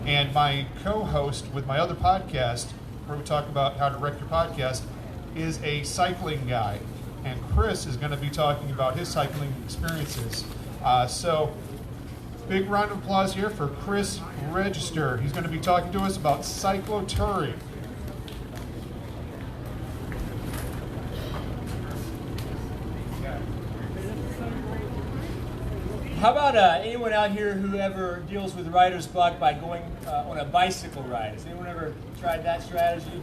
And my co-host with my other podcast, where we talk about how to wreck your podcast, is a cycling guy. And Chris is going to be talking about his cycling experiences. So, big round of applause here for Chris Register. He's going to be talking to us about cyclotouring. How about anyone out here who ever deals with writer's block by going on a bicycle ride? Has anyone ever tried that strategy?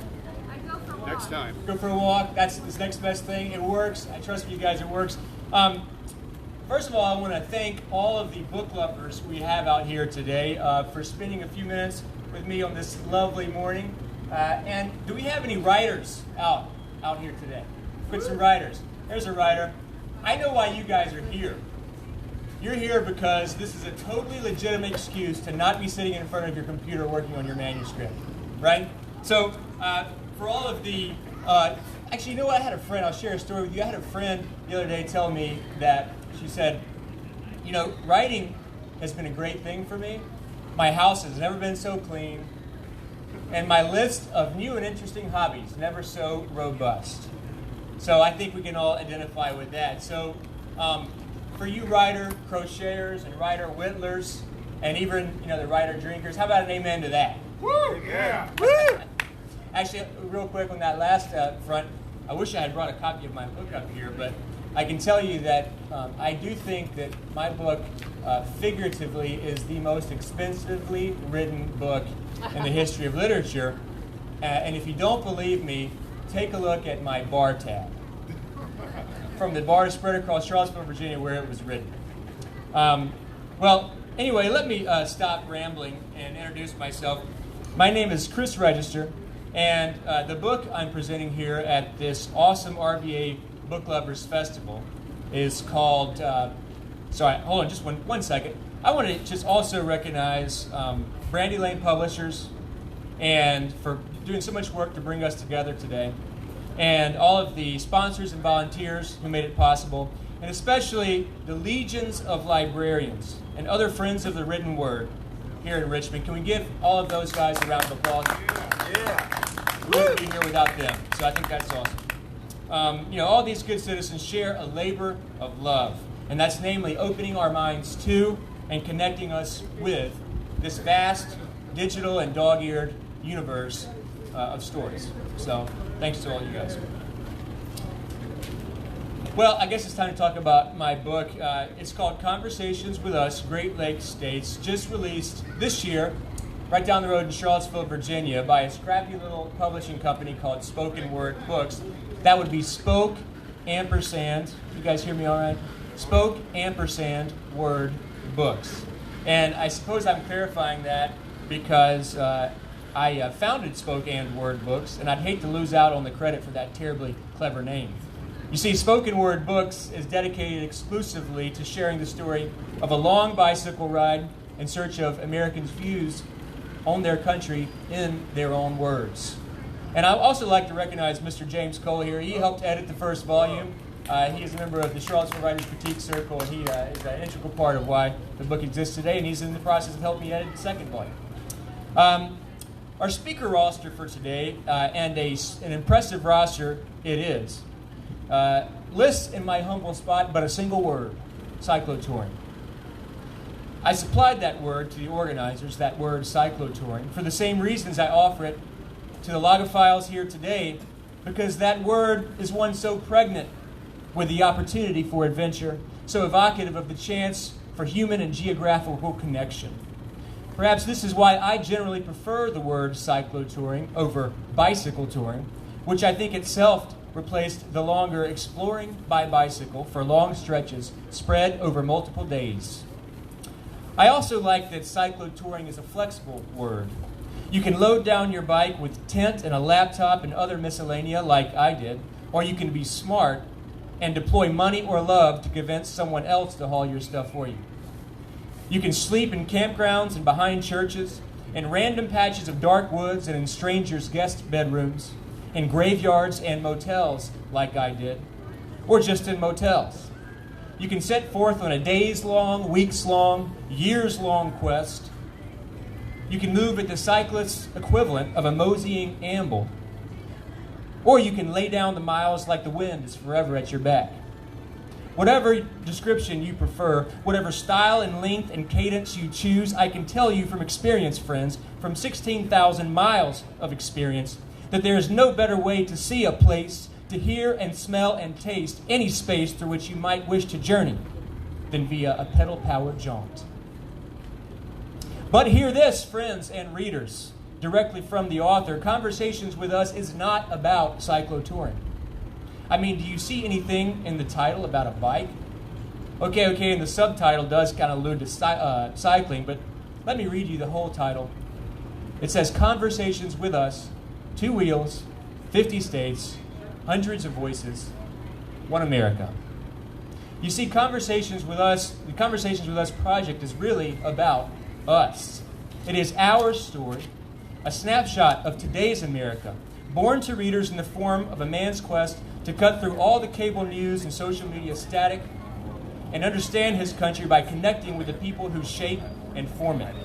I go for a walk. Next time. Go for a walk. That's the next best thing. It works. I trust you guys, it works. First of all, I want to thank all of the book lovers we have out here today for spending a few minutes with me on this lovely morning. And do we have any writers out here today? Put some writers. There's a writer. I know why you guys are here. You're here because this is a totally legitimate excuse to not be sitting in front of your computer working on your manuscript, right? So, for all of the, actually, you know what? I had a friend, I'll share a story with you. I had a friend the other day tell me that she said, you know, writing has been a great thing for me. My house has never been so clean, and my list of new and interesting hobbies never so robust. So I think we can all identify with that. So, for you writer crocheters and writer whittlers, and even, you know, the writer drinkers, how about an amen to that? Woo! Yeah! Woo! Actually, real quick on that last front, I wish I had brought a copy of my book up here, but I can tell you that I do think that my book, figuratively, is the most expensively written book in the history of literature. And if you don't believe me, take a look at my bar tab. From the bar spread across Charlottesville, Virginia, where it was written. Well, anyway, let me stop rambling and introduce myself. My name is Chris Register, and the book I'm presenting here at this awesome RVA Booklovers Festival is called, sorry, hold on just one second. I want to just also recognize Brandy Lane Publishers and for doing so much work to bring us together today, and all of the sponsors and volunteers who made it possible, and especially the legions of librarians and other friends of the written word here in Richmond. Can we give all of those guys a round of applause? Yeah. We wouldn't be here without them, so I think that's awesome. You know, all these good citizens share a labor of love, and that's namely opening our minds to and connecting us with this vast digital and dog-eared universe of stories. So, thanks to all you guys. Well, I guess it's time to talk about my book. It's called Conversations with Us, Great Lakes States, just released this year, right down the road in Charlottesville, Virginia, by a scrappy little publishing company called Spoken Word Books. That would be Spoke ampersand, you guys hear me all right? Spoke ampersand Word Books. And I suppose I'm clarifying that because I founded Spoke and Word Books, and I'd hate to lose out on the credit for that terribly clever name. You see, Spoken Word Books is dedicated exclusively to sharing the story of a long bicycle ride in search of Americans' views on their country in their own words. And I'd also like to recognize Mr. James Cole here. He helped edit the first volume. He is a member of the Charlottesville Writers Critique Circle, and he is an integral part of why the book exists today, and he's in the process of helping me edit the second volume. Our speaker roster for today, and an impressive roster it is, lists in my humble spot but a single word: cyclotouring. I supplied that word to the organizers, that word cyclotouring, for the same reasons I offer it to the logophiles here today, because that word is one so pregnant with the opportunity for adventure, so evocative of the chance for human and geographical connection. Perhaps this is why I generally prefer the word cyclotouring over bicycle touring, which I think itself replaced the longer exploring by bicycle for long stretches spread over multiple days. I also like that cyclotouring is a flexible word. You can load down your bike with tent and a laptop and other miscellanea like I did, or you can be smart and deploy money or love to convince someone else to haul your stuff for you. You can sleep in campgrounds and behind churches, in random patches of dark woods and in strangers' guest bedrooms, in graveyards and motels like I did, or just in motels. You can set forth on a days-long, weeks-long, years-long quest You can move at the cyclist's equivalent of a moseying amble. Or you can lay down the miles like the wind is forever at your back. Whatever description you prefer, whatever style and length and cadence you choose, I can tell you from experience, friends, from 16,000 miles of experience, that there is no better way to see a place, to hear and smell and taste any space through which you might wish to journey than via a pedal-powered jaunt. But hear this, friends and readers, directly from the author, Conversations with Us is not about cyclotouring. I mean, do you see anything in the title about a bike? Okay, and the subtitle does kind of allude to cycling, but let me read you the whole title. It says, Conversations with Us, 2 wheels, 50 states, hundreds of voices, one America. You see, Conversations with Us, the Conversations with Us project is really about us. It is our story, a snapshot of today's America, born to readers in the form of a man's quest to cut through all the cable news and social media static and understand his country by connecting with the people who shape and form it.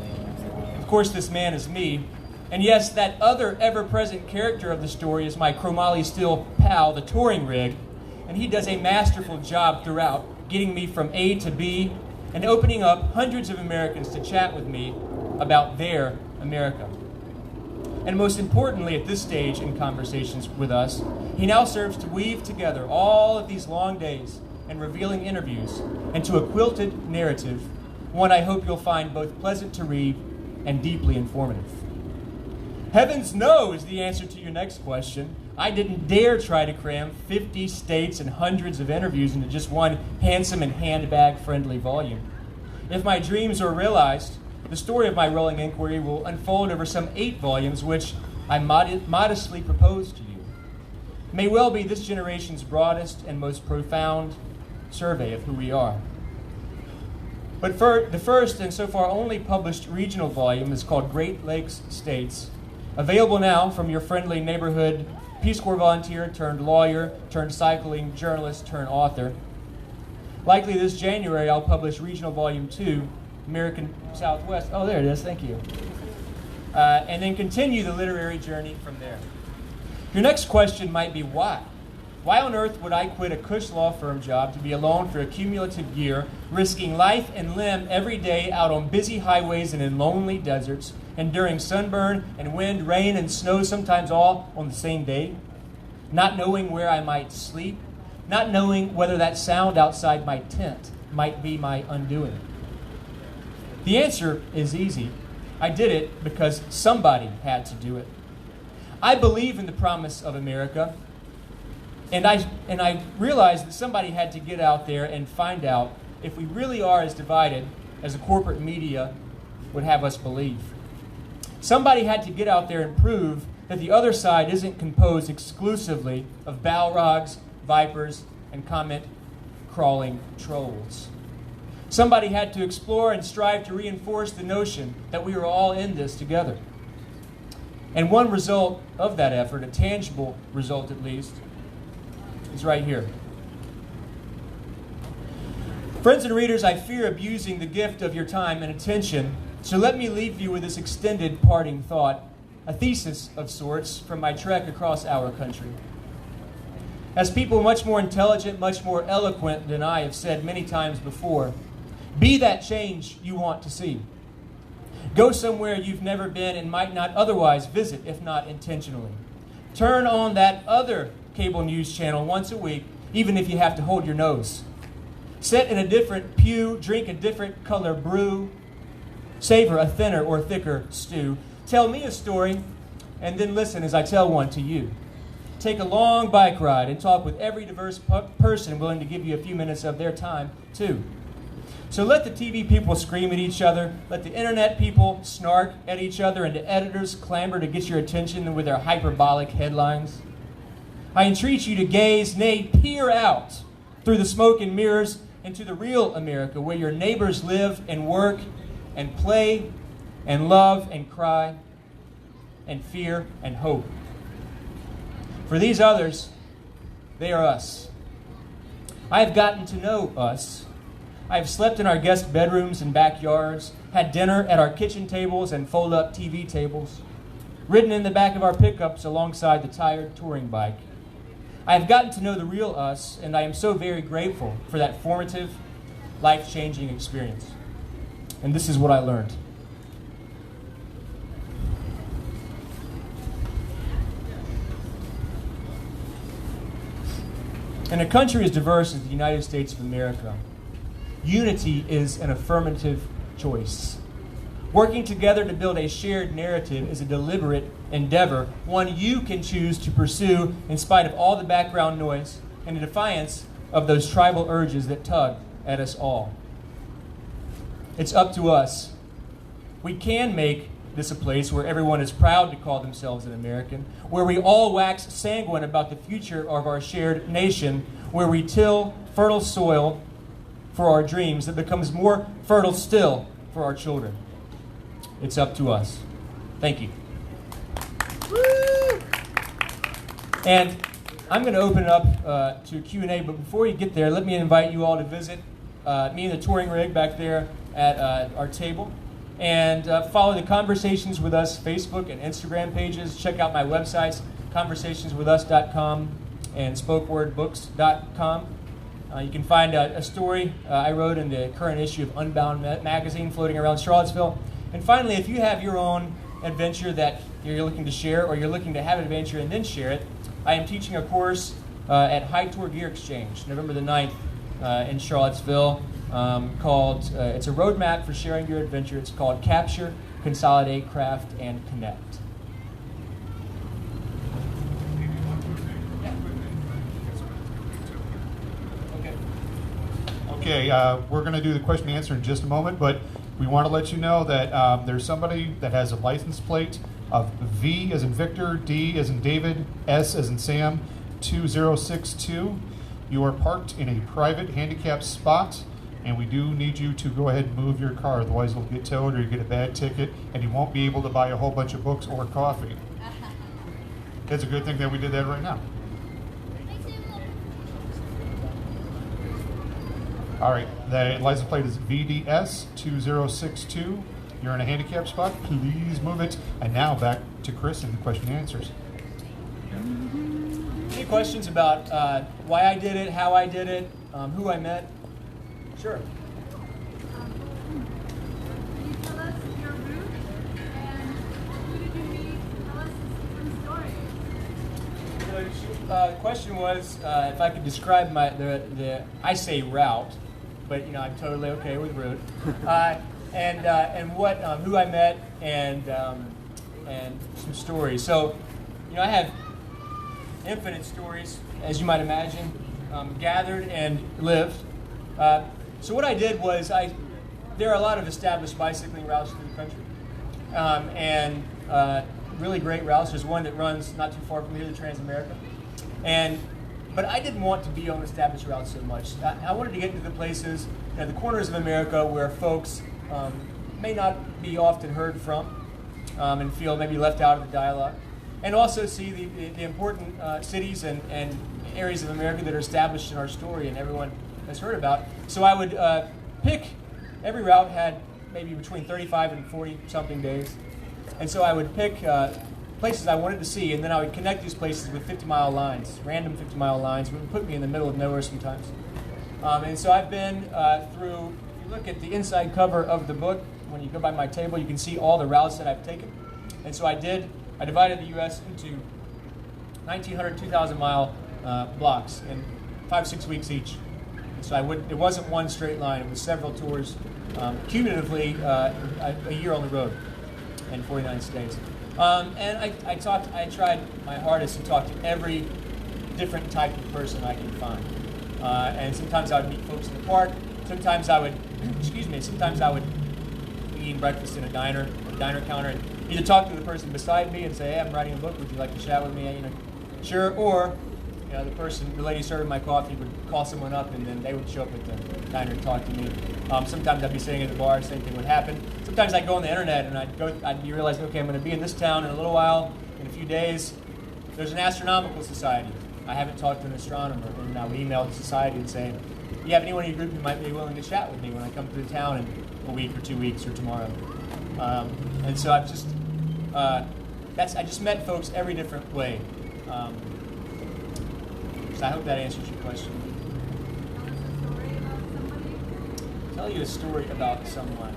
Of course, this man is me. And yes, that other ever-present character of the story is my chromoly steel pal, the touring rig, and he does a masterful job throughout, getting me from A to B and opening up hundreds of Americans to chat with me about their America. And most importantly, at this stage in Conversations with Us, he now serves to weave together all of these long days and revealing interviews into a quilted narrative, one I hope you'll find both pleasant to read and deeply informative. Heavens no is the answer to your next question. I didn't dare try to cram 50 states and hundreds of interviews into just one handsome and handbag-friendly volume. If my dreams are realized, the story of my rolling inquiry will unfold over some 8 volumes, which I modestly propose to you. May well be this generation's broadest and most profound survey of who we are. But for the first and so far only published regional volume is called Great Lakes States, available now from your friendly neighborhood Peace Corps volunteer turned lawyer turned cycling journalist turned author. Likely this January I'll publish Regional Volume 2, American Southwest. Oh, there it is. Thank you. And then continue the literary journey from there. Your next question might be why? Why on earth would I quit a cush law firm job to be alone for a cumulative year, risking life and limb every day out on busy highways and in lonely deserts, enduring sunburn and wind, rain and snow, sometimes all on the same day? Not knowing where I might sleep, not knowing whether that sound outside my tent might be my undoing. The answer is easy. I did it because somebody had to do it. I believe in the promise of America, and I realized that somebody had to get out there and find out if we really are as divided as the corporate media would have us believe. Somebody had to get out there and prove that the other side isn't composed exclusively of Balrogs, vipers, and comment-crawling trolls. Somebody had to explore and strive to reinforce the notion that we are all in this together. And one result of that effort, a tangible result at least, is right here. Friends and readers, I fear abusing the gift of your time and attention, so let me leave you with this extended parting thought, a thesis of sorts from my trek across our country. As people much more intelligent, much more eloquent than I have said many times before, be that change you want to see. Go somewhere you've never been and might not otherwise visit, if not intentionally. Turn on that other cable news channel once a week, even if you have to hold your nose. Sit in a different pew, drink a different color brew, savor a thinner or thicker stew. Tell me a story, and then listen as I tell one to you. Take a long bike ride and talk with every diverse person willing to give you a few minutes of their time, too. So let the TV people scream at each other, let the internet people snark at each other, and the editors clamor to get your attention with their hyperbolic headlines. I entreat you to gaze, nay, peer out through the smoke and mirrors into the real America, where your neighbors live and work and play and love and cry and fear and hope. For these others, they are us. I have gotten to know us. I've slept in our guest bedrooms and backyards, had dinner at our kitchen tables and fold-up TV tables, ridden in the back of our pickups alongside the tired touring bike. I have gotten to know the real us, and I am so very grateful for that formative, life-changing experience. And this is what I learned. In a country as diverse as the United States of America, unity is an affirmative choice. Working together to build a shared narrative is a deliberate endeavor, one you can choose to pursue in spite of all the background noise and in defiance of those tribal urges that tug at us all. It's up to us. We can make this a place where everyone is proud to call themselves an American, where we all wax sanguine about the future of our shared nation, where we till fertile soil for our dreams that becomes more fertile still for our children. It's up to us. Thank you. Woo! And I'm going to open it up to Q&A, but before you get there, let me invite you all to visit me and the touring rig back there at our table. And follow the Conversations With Us Facebook and Instagram pages. Check out my websites, conversationswithus.com and spokewordbooks.com. You can find a story I wrote in the current issue of Unbound magazine floating around Charlottesville. And finally, if you have your own adventure that you're looking to share, or you're looking to have an adventure and then share it, I am teaching a course at High Tour Gear Exchange, November the 9th in Charlottesville. Called, it's a roadmap for sharing your adventure. It's called Capture, Consolidate, Craft, and Connect. Okay, we're going to do the question and answer in just a moment, but we want to let you know that there's somebody that has a license plate of V as in Victor, D as in David, S as in Sam, 2062. You are parked in a private handicapped spot, and we do need you to go ahead and move your car, otherwise it'll get towed or you get a bad ticket, and you won't be able to buy a whole bunch of books or coffee. It's a good thing that we did that right now. All right, the license plate is VDS 2062. You're in a handicap spot, please move it. And now back to Chris and the question and answers. Any questions about why I did it, how I did it, who I met? Sure. Can you tell us your route and who did you meet? Tell us some stories. The question was if I could describe the I say route, but I'm totally okay with route, and what who I met and some stories. So I have infinite stories, as you might imagine, gathered and lived. So what I did was, there are a lot of established bicycling routes through the country, and really great routes. There's one that runs not too far from here, the Trans-America. But I didn't want to be on established routes so much. I wanted to get to the places, the corners of America where folks may not be often heard from and feel maybe left out of the dialogue. And also see the important cities and areas of America that are established in our story and everyone has heard about. So I would pick, every route had maybe between 35 and 40 something days. And so I would pick places I wanted to see, and then I would connect these places with 50-mile lines, random 50-mile lines, which would put me in the middle of nowhere sometimes. And so I've been through, if you look at the inside cover of the book, when you go by my table, you can see all the routes that I've taken. And so I divided the U.S. into 1,900, 2,000-mile blocks in 5-6 weeks each. And so it wasn't one straight line, it was several tours, cumulatively a year on the road in 49 states. And I tried my hardest to talk to every different type of person I could find. And sometimes I would meet folks in the park. Sometimes I would, sometimes I would be eating breakfast in a diner counter, and either talk to the person beside me and say, hey, I'm writing a book, would you like to chat with me? Sure. Or, the lady serving my coffee would call someone up, and then they would show up at the diner and talk to me. Sometimes I'd be sitting at the bar, same thing would happen. Sometimes I'd go on the internet and I'd be realizing, okay, I'm going to be in this town in a little while, in a few days. There's an astronomical society. I haven't talked to an astronomer, and I would email the society and say, you have anyone in your group who might be willing to chat with me when I come through town in a week or 2 weeks or tomorrow. And so I've just, I just met folks every different way. So I hope that answers your question. Tell you a story about someone.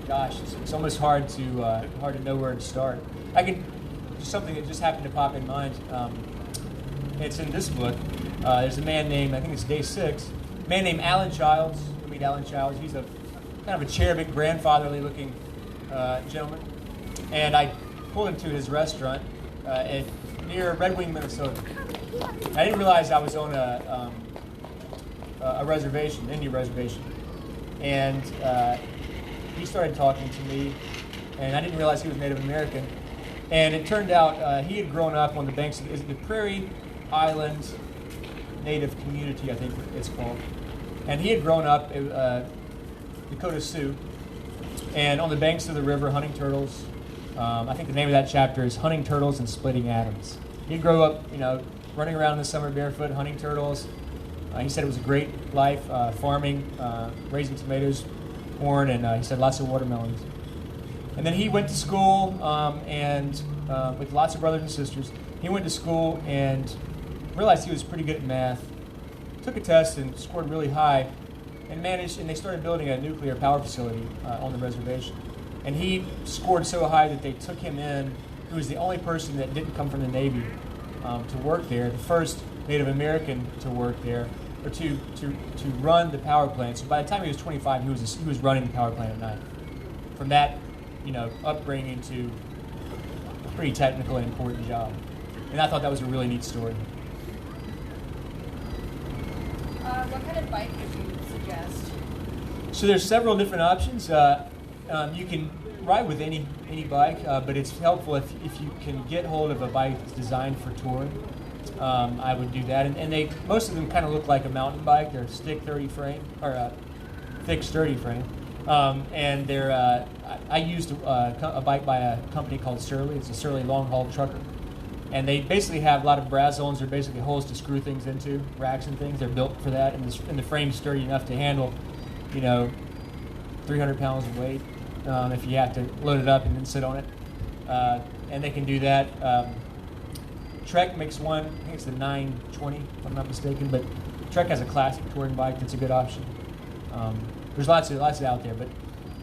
Gosh, it's almost hard to know where to start. I can just something that just happened to pop in mind. It's in this book. There's a man named, I think it's day 6, a man named Alan Childs. You meet Alan Childs. He's a kind of a cherubic, grandfatherly-looking gentleman. And I pulled him to his restaurant near Red Wing, Minnesota. I didn't realize I was on a reservation, Indian reservation. And he started talking to me, and I didn't realize he was Native American. And it turned out he had grown up on the banks of the Prairie Island Native Community, I think it's called. And he had grown up Dakota Sioux, and on the banks of the river hunting turtles. I think the name of that chapter is Hunting Turtles and Splitting Atoms. He grew up, running around in the summer barefoot, hunting turtles. He said it was a great life, farming, raising tomatoes, corn, and he said lots of watermelons. And then he went to school, and with lots of brothers and sisters, he went to school and realized he was pretty good at math, took a test and scored really high, and they started building a nuclear power facility on the reservation. And he scored so high that they took him in. He was the only person that didn't come from the Navy to work there, the first Native American to work there, or to run the power plant. So by the time he was 25, he was running the power plant at night. From that, upbringing to a pretty technical and important job. And I thought that was a really neat story. What kind of bike would you suggest? So there's several different options. You can ride with any bike, but it's helpful if you can get hold of a bike that's designed for touring. I would do that, and most of them kind of look like a mountain bike. They're thick, sturdy frame, and they're. I used a bike by a company called Surly. It's a Surly long haul trucker, and they basically have a lot of brass zones. They're basically holes to screw things into, racks and things. They're built for that, and the frame's sturdy enough to handle, 300 pounds of weight if you have to load it up and then sit on it, and they can do that. Trek makes one, I think it's the 920, if I'm not mistaken, but Trek has a classic touring bike that's a good option. There's lots out there, but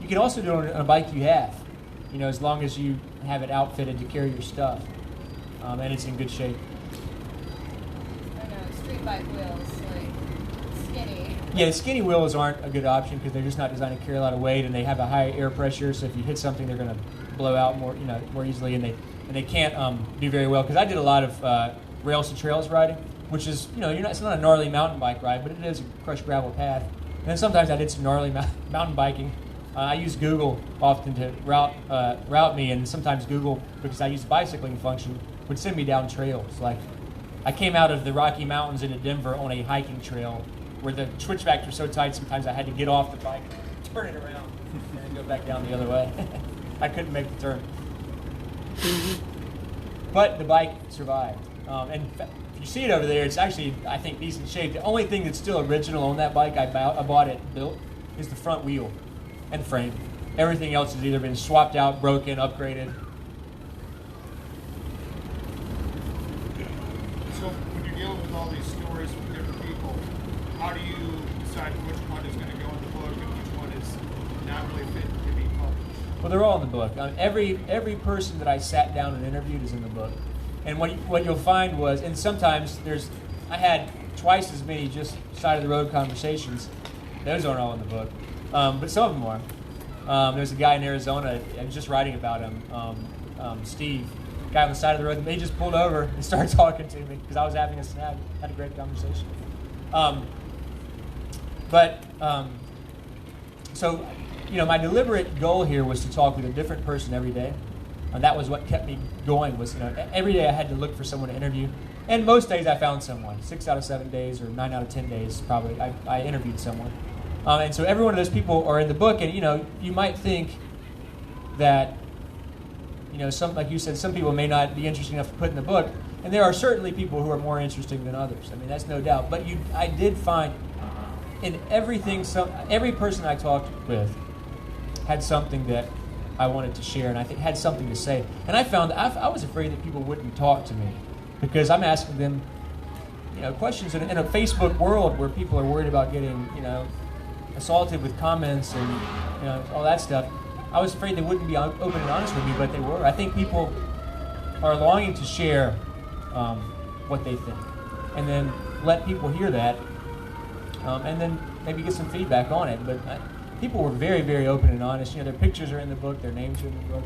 you can also do it on a bike you have, as long as you have it outfitted to carry your stuff, and it's in good shape. I know, street bike wheels, skinny. Yeah, the skinny wheels aren't a good option because they're just not designed to carry a lot of weight, and they have a high air pressure, so if you hit something, they're going to blow out more easily, and they can't do very well. Because I did a lot of rails to trails riding, which is it's not a gnarly mountain bike ride, but it is a crushed gravel path. And then sometimes I did some gnarly mountain biking. I use Google often to route me, and sometimes Google, because I use the bicycling function, would send me down trails. Like I came out of the Rocky Mountains into Denver on a hiking trail where the switchbacks were so tight sometimes I had to get off the bike, turn it around, and then go back down the other way. I couldn't make the turn. But the bike survived. And if you see it over there, it's actually, I think, decent shape. The only thing that's still original on that bike I bought it built is the front wheel and the frame. Everything else has either been swapped out, broken, upgraded. So when you're dealing with all these stories from different people, how do you decide which one is going to go in the book and which one is not really fit to be published? Well, they're all in the book. Every person that I sat down and interviewed is in the book. And what you'll find was, and sometimes I had twice as many just side of the road conversations. Those aren't all in the book, but some of them are. There's a guy in Arizona. I was just writing about him, Steve, guy on the side of the road. And they just pulled over and started talking to me because I was having a snag. Had a great conversation. So. My deliberate goal here was to talk with a different person every day. And that was what kept me going. Was every day I had to look for someone to interview, and most days I found someone. 6 out of 7 days, or 9 out of 10 days, probably I interviewed someone. And so every one of those people are in the book. And you might think that like you said, some people may not be interesting enough to put in the book, and there are certainly people who are more interesting than others. I mean, that's no doubt. But I did find in everything, every person I talked with had something that I wanted to share, and I think had something to say. And I found I was afraid that people wouldn't talk to me because I'm asking them, questions in a Facebook world where people are worried about getting, assaulted with comments and all that stuff. I was afraid they wouldn't be open and honest with me, but they were. I think people are longing to share what they think, and then let people hear that, and then maybe get some feedback on it. But people were very, very open and honest. Their pictures are in the book, their names are in the book,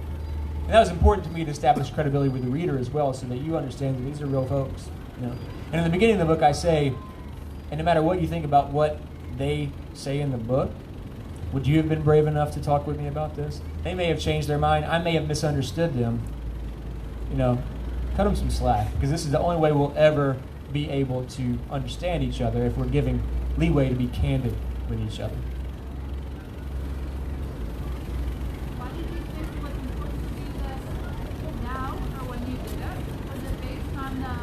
and that was important to me to establish credibility with the reader as well, so that you understand that these are real folks. And in the beginning of the book, I say, and no matter what you think about what they say in the book, would you have been brave enough to talk with me about this? They may have changed their mind. I may have misunderstood them. Cut them some slack, because this is the only way we'll ever be able to understand each other, if we're giving leeway to be candid with each other. Why did you think it was important to do this now, or when you did it? Was it based on the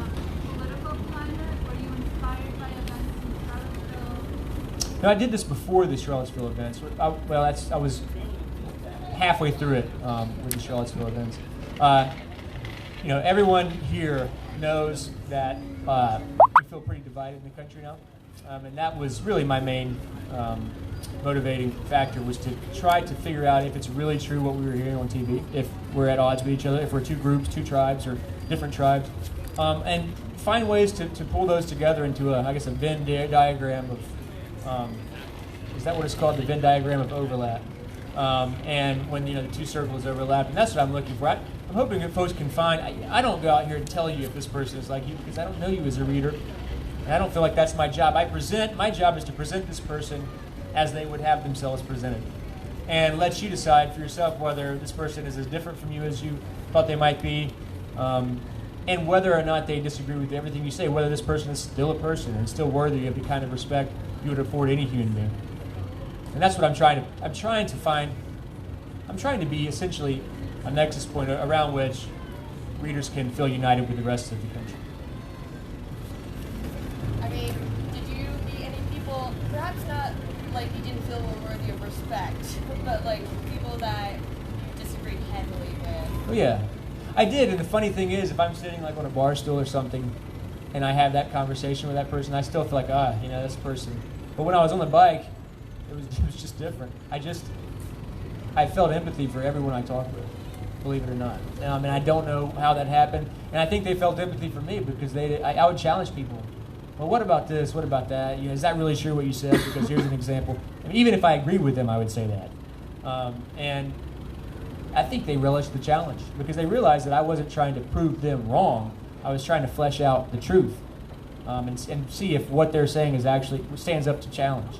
political climate? Were you inspired by events in Charlottesville? No, I did this before the Charlottesville events. I was halfway through it with the Charlottesville events. Everyone here knows that we feel pretty divided in the country now, and that was really my main motivating factor, was to try to figure out if it's really true what we were hearing on TV, if we're at odds with each other, if we're two groups, two tribes, or different tribes, and find ways to pull those together into a Venn diagram of, is that what it's called, the Venn diagram of overlap? And when the two circles overlap, and that's what I'm looking for. I'm hoping that folks can find. I don't go out here and tell you if this person is like you, because I don't know you as a reader, and I don't feel like that's my job. My job is to present this person as they would have themselves presented, and let you decide for yourself whether this person is as different from you as you thought they might be, and whether or not they disagree with everything you say. Whether this person is still a person and still worthy of the kind of respect you would afford any human being. And that's what I'm trying to be essentially a nexus point around which readers can feel united with the rest of the country. I mean, did you meet any people, perhaps not like you didn't feel were worthy of respect, but like people that you disagreed heavily with? Oh yeah, I did. And the funny thing is, if I'm sitting like on a bar stool or something, and I have that conversation with that person, I still feel like, this person. But when I was on the bike, it was just different. I felt empathy for everyone I talked with, believe it or not. And I don't know how that happened. And I think they felt empathy for me because I would challenge people. Well, what about this? What about that? Is that really true what you said? Because here's an example. I mean, even if I agreed with them, I would say that. And I think they relished the challenge because they realized that I wasn't trying to prove them wrong. I was trying to flesh out the truth and see if what they're saying is actually stands up to challenge.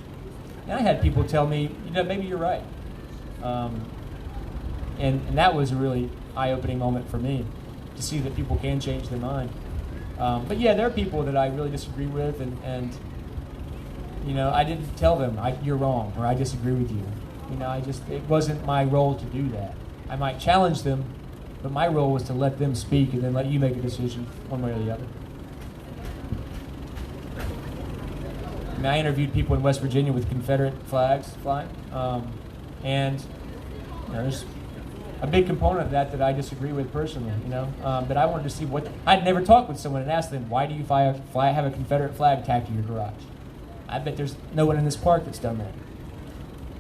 And I had people tell me, maybe you're right. And that was a really eye-opening moment for me to see that people can change their mind. But yeah, there are people that I really disagree with, and I didn't tell them you're wrong or I disagree with you. It wasn't my role to do that. I might challenge them, but my role was to let them speak and then let you make a decision one way or the other. I interviewed people in West Virginia with Confederate flags flying, and there's a big component of that I disagree with personally. But I wanted to see what I'd never talked with someone and asked them, why do you have a Confederate flag tacked to your garage? I bet there's no one in this park that's done that.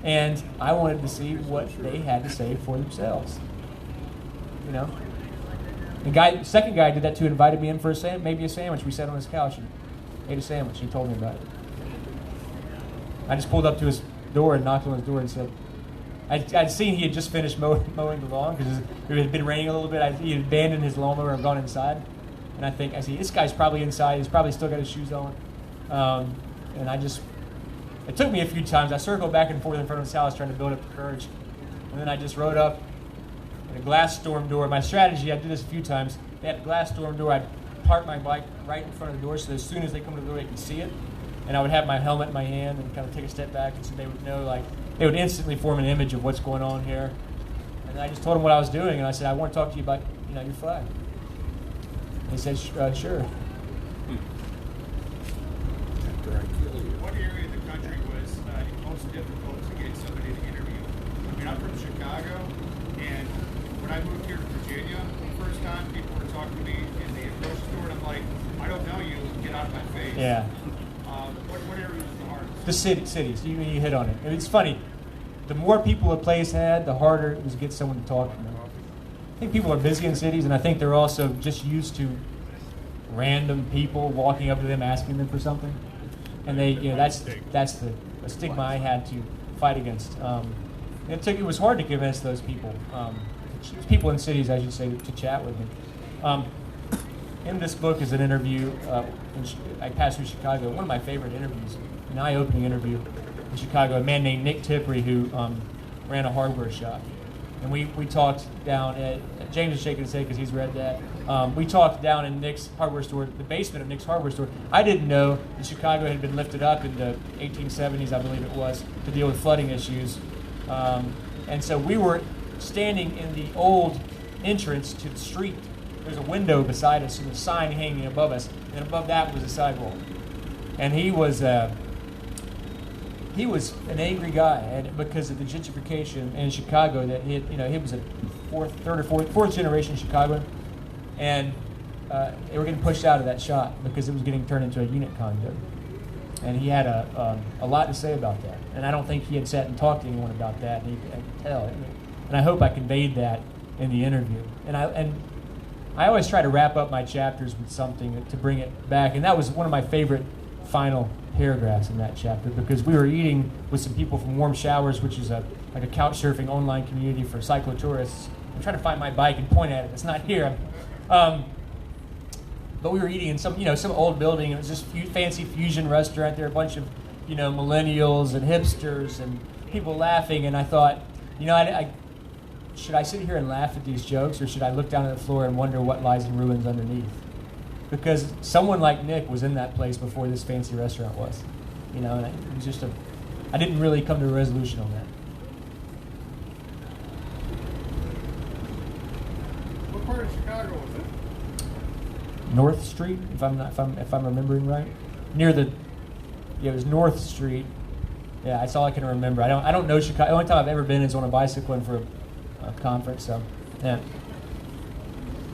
And I wanted to see what they had to say for themselves. The second guy did that too. Invited me in for a sandwich. We sat on his couch and ate a sandwich. He told me about it. I just pulled up to his door and knocked on his door and said, I'd seen he had just finished mowing the lawn because it had been raining a little bit. He had abandoned his lawnmower and gone inside. And I see this guy's probably inside. He's probably still got his shoes on. And it took me a few times. I circled back and forth in front of his house trying to build up the courage. And then I just rode up in a glass storm door. My strategy, I did this a few times. They had a glass storm door. I'd park my bike right in front of the door so that as soon as they come to the door, they can see it. And I would have my helmet in my hand and kind of take a step back, and so they would know, they would instantly form an image of what's going on here. And I just told them what I was doing, and I said, I want to talk to you about, your flag. And he said, sure. What area of the country was most difficult to get somebody to interview. I mean, I'm from Chicago, and when I moved here to Virginia the first time, people were talking to me in the grocery store, and I'm like, I don't know you, get out of my face. Yeah. What area is the hardest? The cities. You hit on it. It's funny. The more people a place had, the harder it was to get someone to talk to them. I think people are busy in cities, and I think they're also just used to random people walking up to them asking them for something, and that's the stigma I had to fight against. It was hard to convince those people, people in cities, I should say, to chat with me. In this book is an interview. I passed through Chicago. One of my favorite interviews, an eye-opening interview in Chicago. A man named Nick Tippery who ran a hardware shop, and we talked down at James is shaking his head because he's read that. We talked down in Nick's hardware store, the basement of Nick's hardware store. I didn't know that Chicago had been lifted up in the 1870s, I believe it was, to deal with flooding issues. And so we were standing in the old entrance to the street. There's a window beside us and a sign hanging above us, and above that was a sidewalk. And he was an angry guy, and because of the gentrification in Chicago, that he was a fourth generation Chicagoan, and they were getting pushed out of that shop because it was getting turned into a unit condo. And he had a lot to say about that, and I don't think he had sat and talked to anyone about that, and I could tell. And I hope I conveyed that in the interview. And I always try to wrap up my chapters with something to bring it back, and that was one of my favorite final paragraphs in that chapter, because we were eating with some people from Warm Showers, which is like a couch surfing online community for cyclotourists. I'm trying to find my bike and point at it. It's not here. But we were eating in some old building. It was this fancy fusion restaurant. There were a bunch of millennials and hipsters and people laughing. And I thought, should I sit here and laugh at these jokes, or should I look down at the floor and wonder what lies in ruins underneath? Because someone like Nick was in that place before this fancy restaurant was, and it was just I didn't really come to a resolution on that. What part of Chicago was it? North Street, if I'm remembering right, it was North Street. Yeah, that's all I can remember. I don't know Chicago. The only time I've ever been is on a bicycle and for a conference. So, yeah.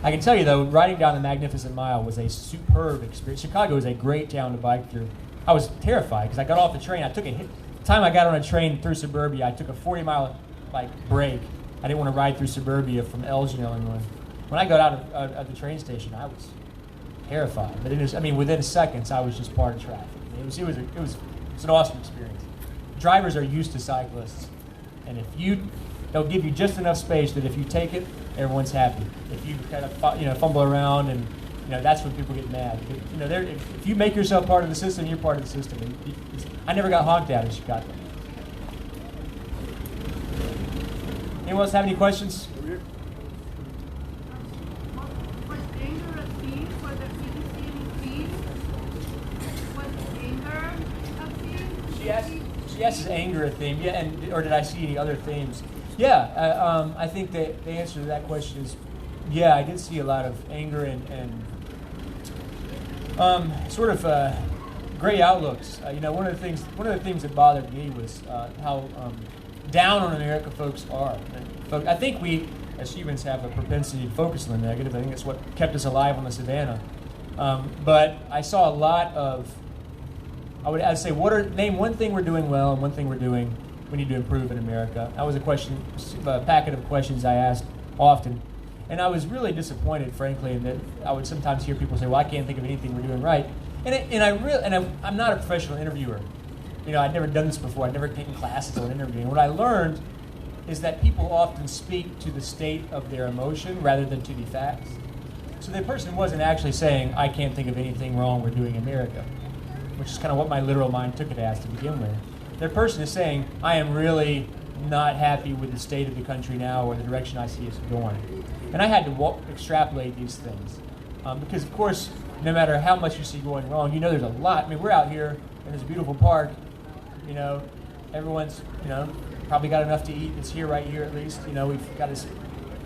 I can tell you though, riding down the Magnificent Mile was a superb experience. Chicago is a great town to bike through. I was terrified because I got off the train. The time I got on a train through suburbia, I took a 40-mile break. I didn't want to ride through suburbia from Elgin, Illinois. When I got out of the train station, I was terrified. But within seconds, I was just part of traffic. It was an awesome experience. Drivers are used to cyclists, and they'll give you just enough space that if you take it, everyone's happy. If you kind of fumble around, and that's when people get mad. But, if you make yourself part of the system, you're part of the system. And I never got honked at in Chicago. Anyone else have any questions? Was anger a theme? Was there any theme? Was anger a theme? She asked, is anger a theme? Yeah, or did I see any other themes? Yeah, I think the answer to that question is, yeah, I did see a lot of anger and sort of gray outlooks. One of the things that bothered me was how down on America folks are. I think we, as humans, have a propensity to focus on the negative. I think it's what kept us alive on the savannah. But I saw a lot of, I'd say, name one thing we're doing well and one thing we need to improve in America. That was a packet of questions I asked often. And I was really disappointed, frankly, in that I would sometimes hear people say, well, I can't think of anything we're doing right. I'm not a professional interviewer. I'd never done this before. I'd never taken classes on interviewing. What I learned is that people often speak to the state of their emotion rather than to the facts. So the person wasn't actually saying, I can't think of anything wrong we're doing in America, which is kind of what my literal mind took it as to begin with. The person is saying, I am really not happy with the state of the country now or the direction I see us going. And I had to extrapolate these things. Because, of course, no matter how much you see going wrong, there's a lot. We're out here in this beautiful park. Everyone's, probably got enough to eat. It's here, right here at least. We've got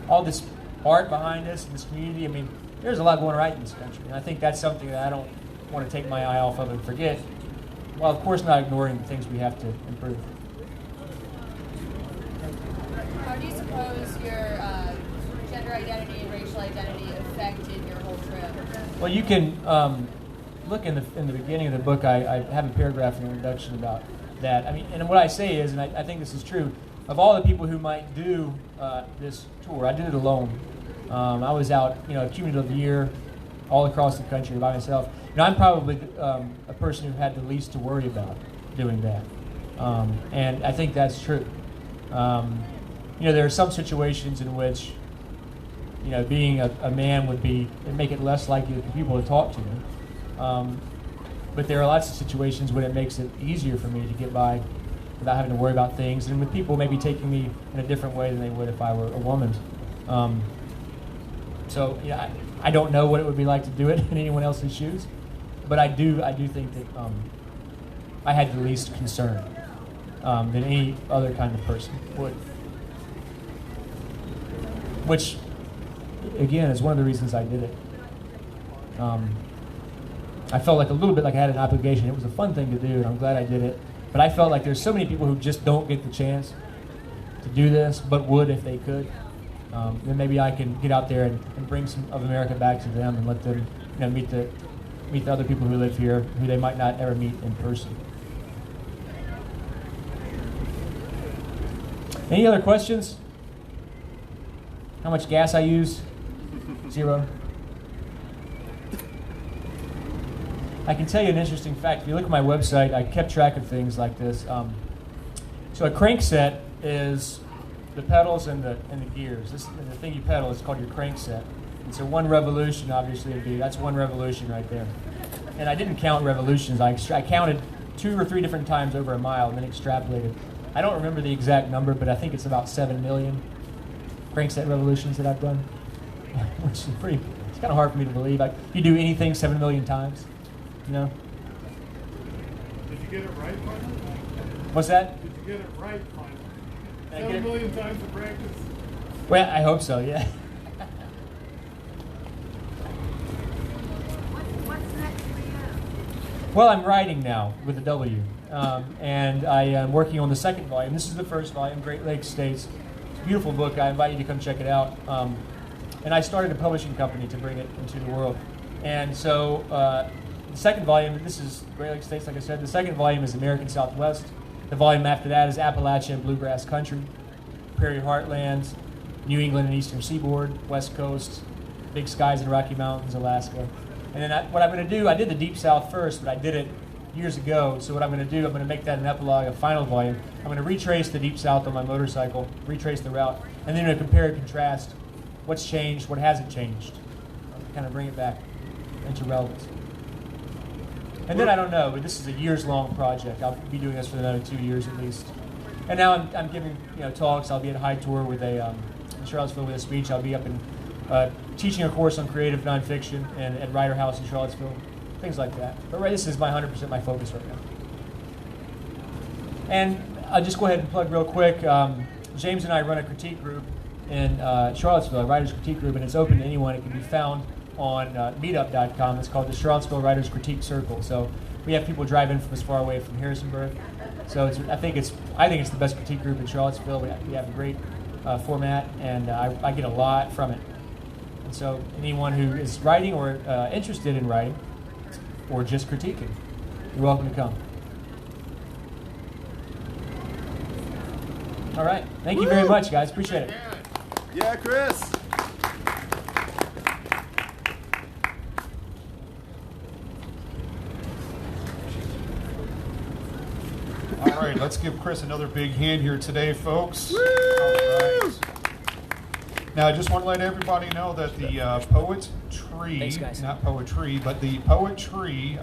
all this art behind us, this community. There's a lot going right in this country. And I think that's something that I don't want to take my eye off of and forget. while of course not ignoring the things we have to improve. How do you suppose your gender identity and racial identity affected your whole trip? Well, you can look in the beginning of the book. I have a paragraph in the introduction about that. I mean, and what I say is, and I think this is true, of all the people who might do this tour, I did it alone. I was out, a cumulative year, all across the country by myself. I'm probably a person who had the least to worry about doing that, and I think that's true. There are some situations in which, being a man would make it less likely for people to talk to me. But there are lots of situations when it makes it easier for me to get by without having to worry about things, and with people maybe taking me in a different way than they would if I were a woman. I don't know what it would be like to do it in anyone else's shoes, but I do think that I had the least concern than any other kind of person would. Which, again, is one of the reasons I did it. I felt like a little bit like I had an obligation. It was a fun thing to do, and I'm glad I did it. But I felt like there's so many people who just don't get the chance to do this, but would if they could. Then maybe I can get out there and bring some of America back to them and let them, meet the other people who live here who they might not ever meet in person. Any other questions? How much gas I use? 0. I can tell you an interesting fact. If you look at my website, I kept track of things like this. So a crank set is the pedals and the gears. The thing you pedal is called your crank set. And so one revolution, obviously, that's one revolution right there. And I didn't count revolutions. I counted 2 or 3 different times over a mile and then extrapolated. I don't remember the exact number, but I think it's about 7 million crank set revolutions that I've done, which is it's kind of hard for me to believe. You do anything 7 million times, Did you get it right, partner? What's that? Did you get it right, partner? Did I 7 get it? million times of practice. Well, I hope so, yeah. What's next for you? Well, I'm writing now with a W, and I am working on the second volume. This is the first volume, Great Lakes States. It's a beautiful book. I invite you to come check it out. And I started a publishing company to bring it into the world. And so the second volume, this is Great Lakes States, like I said. The second volume is American Southwest. The volume after that is Appalachia and Bluegrass Country, Prairie Heartlands, New England and Eastern Seaboard, West Coast, Big Skies and Rocky Mountains, Alaska. And then what I'm going to do, I did the Deep South first, but I did it years ago. So what I'm going to do, I'm going to make that an epilogue, a final volume. I'm going to retrace the Deep South on my motorcycle, retrace the route, and then I'm going to compare and contrast what's changed, what hasn't changed. Kind of bring it back into relevance. And then I don't know, but this is a years-long project. I'll be doing this for another 2 years at least. And now I'm giving talks. I'll be at High Tour with in Charlottesville with a speech. I'll be up in teaching a course on creative nonfiction and at Writer House in Charlottesville, things like that. But this is 100% my focus right now. And I'll just go ahead and plug real quick. James and I run a critique group in Charlottesville, a writer's critique group, and it's open to anyone. It can be found on meetup.com. It's called the Charlottesville Writers Critique Circle. So we have people drive in from as far away from Harrisonburg. So I think it's the best critique group in Charlottesville. We have a great format, and I get a lot from it. And so anyone who is writing or interested in writing or just critiquing, you're welcome to come. All right. Thank you very much, guys. Appreciate it. Yeah, Chris. All right, let's give Chris another big hand here today, folks. Woo! All right. Now, I just want to let everybody know that the poetry, Thanks, guys. not poetry, but the poetry